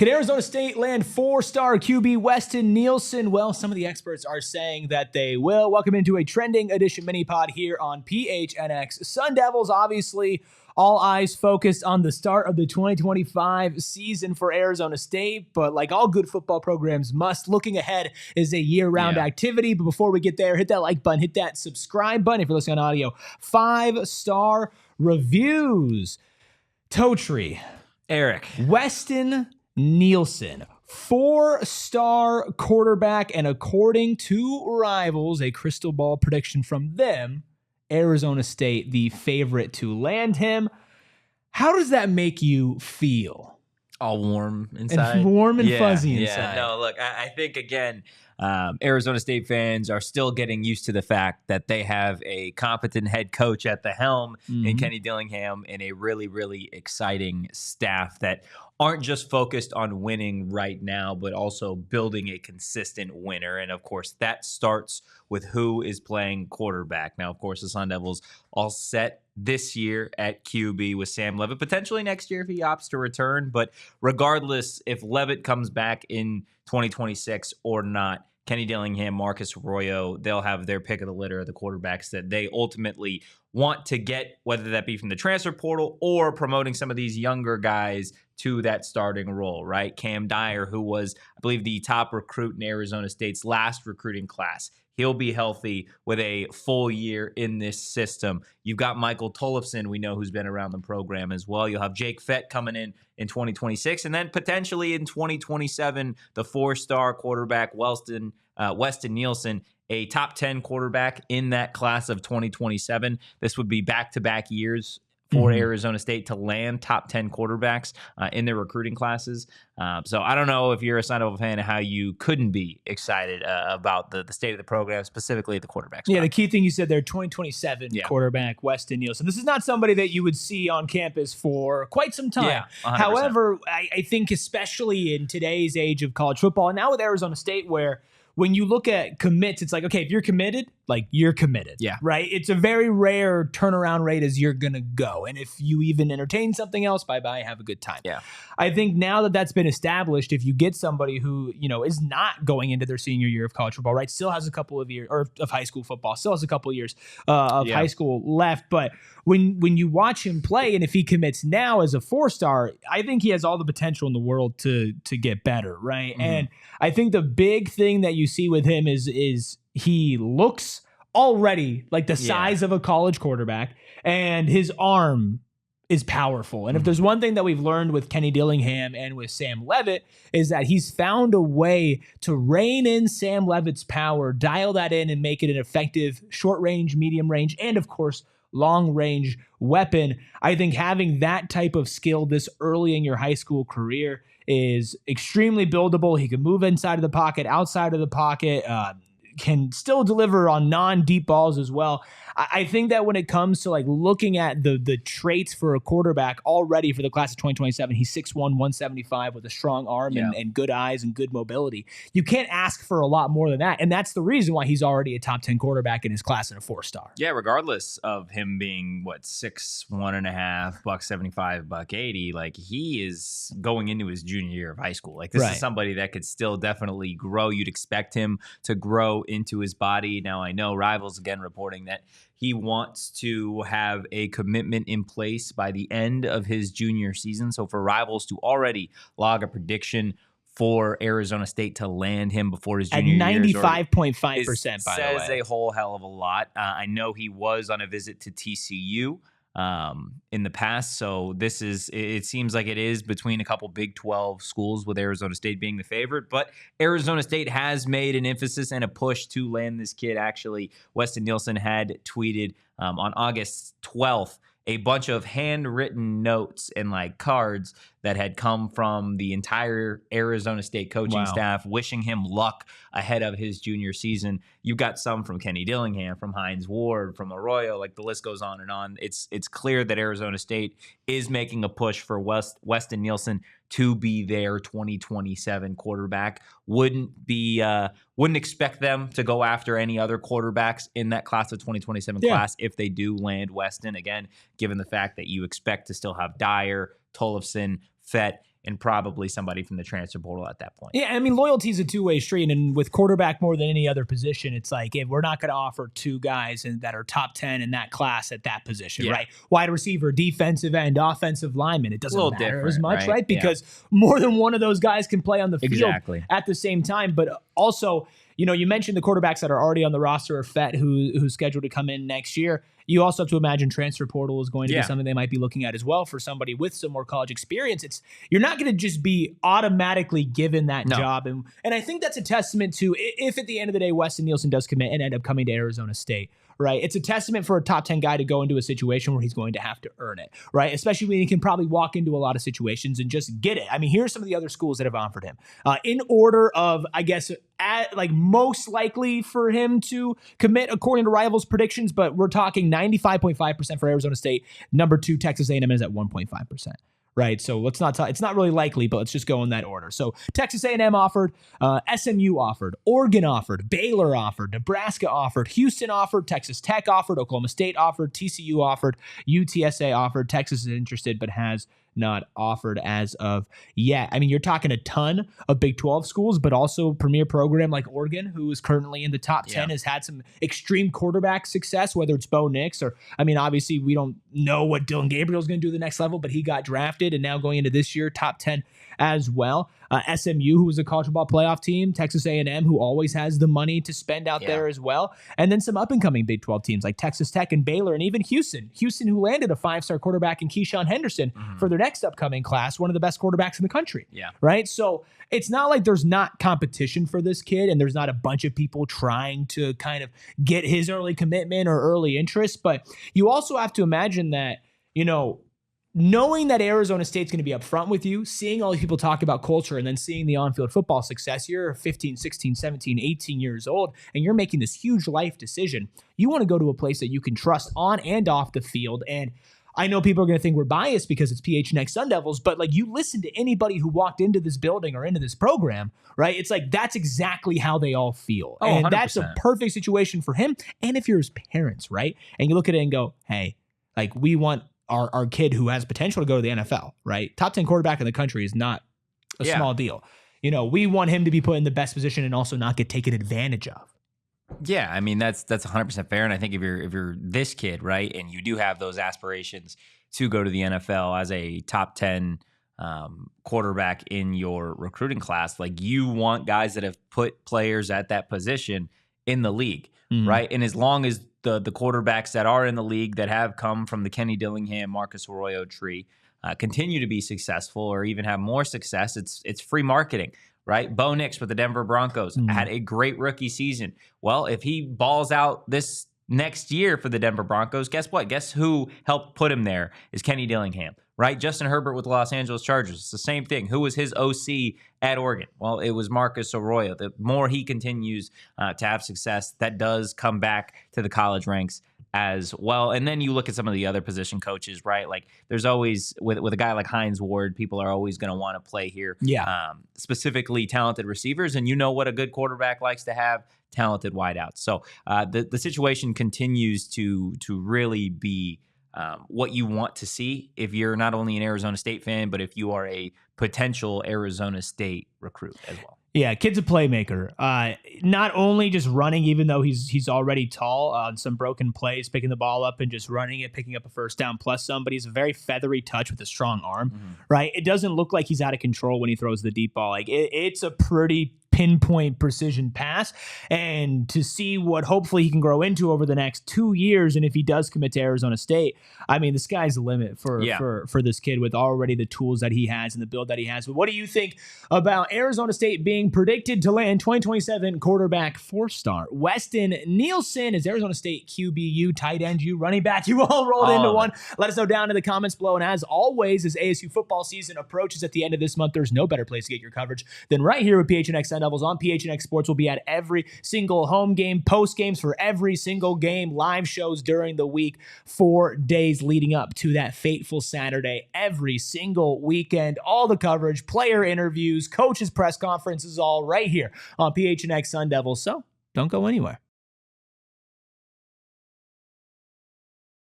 Can Arizona State land 4-star QB Weston Nielsen? Well, some of the experts are saying that they will. Welcome into a trending edition mini-pod here on PHNX. Sun Devils, obviously, all eyes focused on the start of the 2025 season for Arizona State, but like all good football programs must, looking ahead is a year-round activity. But before we get there, hit that like button, hit that subscribe button if you're listening on audio. 5-star reviews. Totri. Eric. Weston Nielsen, 4-star quarterback, and according to Rivals, a crystal ball prediction from them, Arizona State, the favorite to land him. How does that make you feel? All warm inside. And warm and fuzzy inside. Yeah, no, look, I think, again, Arizona State fans are still getting used to the fact that they have a competent head coach at the helm in Kenny Dillingham and a really, really exciting staff that aren't just focused on winning right now, but also building a consistent winner. And, of course, that starts with who is playing quarterback. Now, of course, the Sun Devils all set this year at QB with Sam Leavitt, potentially next year if he opts to return. But regardless, if Leavitt comes back in 2026 or not, Kenny Dillingham, Marcus Arroyo, they'll have their pick of the litter of the quarterbacks that they ultimately want to get, whether that be from the transfer portal or promoting some of these younger guys to that starting role, right? Cam Dyer, who was, I believe, the top recruit in Arizona State's last recruiting class. He'll be healthy with a full year in this system. You've got Michael Tollefson, we know, who's been around the program as well. You'll have Jake Fette coming in 2026, and then potentially in 2027, the 4-star quarterback Weston Nielsen, a top 10 quarterback in that class of 2027. This would be back-to-back years for Arizona State to land top 10 quarterbacks in their recruiting classes. So I don't know if you're a Sun Devil fan how you couldn't be excited about the state of the program, specifically at the quarterback spot. Yeah, the key thing you said there, 2027 quarterback Weston Nielsen. This is not somebody that you would see on campus for quite some time. Yeah, 100%. However, I think especially in today's age of college football, and now with Arizona State, where when you look at commits, it's like, okay, if you're committed, like you're committed. Yeah. Right? It's a very rare turnaround rate as you're going to go. And if you even entertain something else, bye-bye, have a good time. Yeah. I think now that that's been established, if you get somebody who, you know, is not going into their senior year of college football, right? Still has a couple of years, or of high school football, still has a couple of years of high school left. But when you watch him play, and if he commits now as a 4-star, I think he has all the potential in the world to get better, right? And I think the big thing that you see with him is he looks already like the size of a college quarterback, and his arm is powerful. And if there's one thing that we've learned with Kenny Dillingham and with Sam Leavitt, is that he's found a way to rein in Sam Leavitt's power, dial that in, and make it an effective short range, medium range, and of course, long range weapon. I think having that type of skill this early in your high school career is extremely buildable. He can move inside of the pocket, outside of the pocket, can still deliver on non-deep balls as well. I think that when it comes to like looking at the traits for a quarterback already for the class of 2027, he's 6'1", 175 with a strong arm and good eyes and good mobility. You can't ask for a lot more than that. And that's the reason why he's already a top 10 quarterback in his class and a 4-star. Yeah, regardless of him being, 6'1.5", $175, $180, like he is going into his junior year of high school. Like this is somebody that could still definitely grow. You'd expect him to grow into his body. Now I know Rivals again reporting that he wants to have a commitment in place by the end of his junior season. So for Rivals to already log a prediction for Arizona State to land him before his junior year at 95.5%, by the way, says a whole hell of a lot. I know he was on a visit to TCU in the past. So it seems like it is between a couple Big 12 schools, with Arizona State being the favorite, but Arizona State has made an emphasis and a push to land this kid. Actually, Weston Nielsen had tweeted on August 12th a bunch of handwritten notes and like cards that had come from the entire Arizona State coaching staff wishing him luck ahead of his junior season. You've got some from Kenny Dillingham, from Hines Ward, from Arroyo, like the list goes on and on. It's clear that Arizona State is making a push for Weston Nielsen to be their 2027 quarterback. Wouldn't expect them to go after any other quarterbacks in that class of 2027 class if they do land Weston. Again, given the fact that you expect to still have Dyer, Tollefson, Fette, and probably somebody from the transfer portal at that point. Yeah, I mean, loyalty is a two-way street, and with quarterback more than any other position, it's like, if we're not going to offer two guys that are top 10 in that class at that position, right? Wide receiver, defensive end, offensive lineman, it doesn't matter as much, right? Because more than one of those guys can play on the field at the same time. But also, you mentioned the quarterbacks that are already on the roster of Fette, who's scheduled to come in next year. You also have to imagine transfer portal is going to be something they might be looking at as well for somebody with some more college experience. You're not going to just be automatically given that job. And I think that's a testament to, if at the end of the day, Weston Nielsen does commit and end up coming to Arizona State, right? It's a testament for a top 10 guy to go into a situation where he's going to have to earn it, right? Especially when he can probably walk into a lot of situations and just get it. I mean, here's some of the other schools that have offered him. In order of, I guess, most likely for him to commit according to Rivals predictions, but we're talking 95.5% for Arizona State. Number 2, Texas A&M is at 1.5%. Right, so let's not talk. It's not really likely, but let's just go in that order. So Texas A&M offered, SMU offered, Oregon offered, Baylor offered, Nebraska offered, Houston offered, Texas Tech offered, Oklahoma State offered, TCU offered, UTSA offered. Texas is interested but has not offered as of yet. I mean, you're talking a ton of Big 12 schools, but also premier program like Oregon, who is currently in the top 10, has had some extreme quarterback success, whether it's Bo Nix or, I mean, obviously we don't know what Dylan Gabriel's going to do the next level, but he got drafted and now going into this year, top 10 as well. SMU, who was a college football playoff team, Texas A&M, who always has the money to spend out there as well. And then some up-and-coming Big 12 teams like Texas Tech and Baylor, and even Houston, who landed a 5-star quarterback in Keyshawn Henderson for their next upcoming class, one of the best quarterbacks in the country. Right? So it's not like there's not competition for this kid and there's not a bunch of people trying to kind of get his early commitment or early interest. But you also have to imagine that, knowing that Arizona State's going to be upfront with you, seeing all these people talk about culture, and then seeing the on-field football success, you're 15, 16, 17, 18 years old, and you're making this huge life decision. You want to go to a place that you can trust on and off the field. And I know people are going to think we're biased because it's PHNX Sun Devils, but like, you listen to anybody who walked into this building or into this program, right? It's like, that's exactly how they all feel. And 100%. That's a perfect situation for him. And if you're his parents, right? And you look at it and go, hey, like, we want our kid who has potential to go to the NFL, right? Top 10 quarterback in the country is not a small deal. We want him to be put in the best position and also not get taken advantage of. Yeah, I mean, that's 100% fair. And I think if you're this kid, right, and you do have those aspirations to go to the NFL as a top 10 quarterback in your recruiting class, like, you want guys that have put players at that position in the league, right? And as long as the quarterbacks that are in the league that have come from the Kenny Dillingham, Marcus Arroyo tree continue to be successful or even have more success, it's free marketing, right? Bo Nix with the Denver Broncos had a great rookie season. Well, if he balls out this next year for the Denver Broncos, guess what? Guess who helped put him there is Kenny Dillingham, right? Justin Herbert with the Los Angeles Chargers. It's the same thing. Who was his OC at Oregon? Well, it was Marcus Arroyo. The more he continues to have success, that does come back to the college ranks as well. And then you look at some of the other position coaches, right? Like, there's always, with a guy like Hines Ward, people are always going to want to play here. Specifically talented receivers. And you know what a good quarterback likes to have? Talented wideouts. So the situation continues to really be what you want to see if you're not only an Arizona State fan, but if you are a potential Arizona State recruit as well. Yeah, kid's a playmaker. Not only just running, even though he's already tall on some broken plays, picking the ball up and just running it, picking up a first down plus some, but he's a very feathery touch with a strong arm, right? It doesn't look like he's out of control when he throws the deep ball. Like, it's a pretty pinpoint precision pass, and to see what hopefully he can grow into over the next 2 years. And if he does commit to Arizona State, I mean, the sky's the limit for this kid with already the tools that he has and the build that he has. But what do you think about Arizona State being predicted to land 2027 quarterback 4-star Weston Nielsen? Is Arizona State QBU, tight end, you running back, you all rolled into one? Let us know down in the comments below. And as always, as ASU football season approaches at the end of this month, there's no better place to get your coverage than right here with PHNX Sun Devils on PHNX Sports. Will be at every single home game, post games for every single game, live shows during the week, 4 days leading up to that fateful Saturday, every single weekend, all the coverage, player interviews, coaches press conferences, all right here on PHNX Sun Devils. So don't go anywhere.